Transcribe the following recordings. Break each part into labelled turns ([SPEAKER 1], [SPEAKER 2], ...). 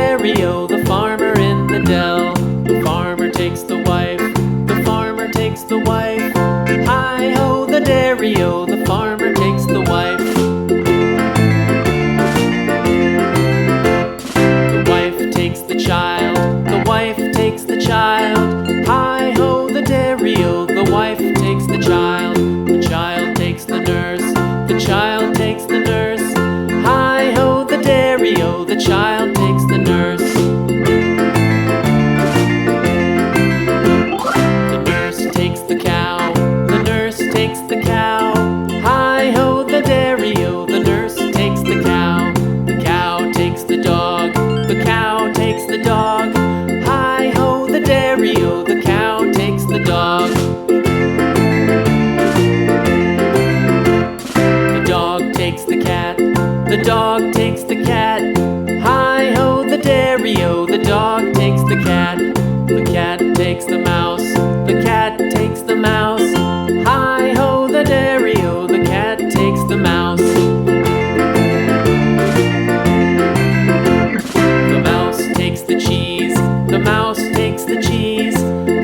[SPEAKER 1] dairy-o, the farmer in the dell. The farmer takes the wife, the farmer takes the wife. Hi-ho, the dairy-o, the farmer takes the wife. The wife takes the child, the wife takes the child. Hi-ho, the dairy-o, the wife takes the child. The child takes the nurse, the child takes the nurse. Hi-ho, the dairy-o, the child takes the nurse. The nurse takes the cow, the nurse takes the cow. Hi-ho, the dairy-o, the nurse takes the cow. The cow takes the dog, the cow takes the dog. Hi-ho, the dairy-o, the cow takes the dog. The dog takes the cat, the dog takes the cat. Hi-ho, the dairy-o, the dog takes the cat. The cat takes the mouse, the cat takes the mouse. Hi-ho, the dairy-o, the cat takes the mouse. The mouse takes the cheese, the mouse takes the cheese.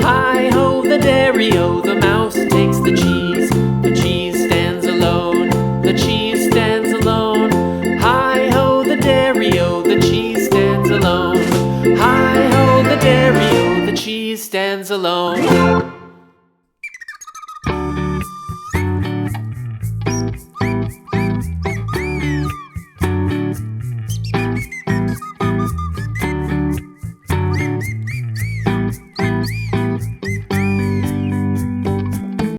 [SPEAKER 1] Hi-ho, the dairy-o, the mouse takes the cheese. The cheese stands alone, the cheese stands alone. Hi-ho, the dairy-o, the cheese stands alone. Hi-ho, the dairy-o, the cheese stands alone.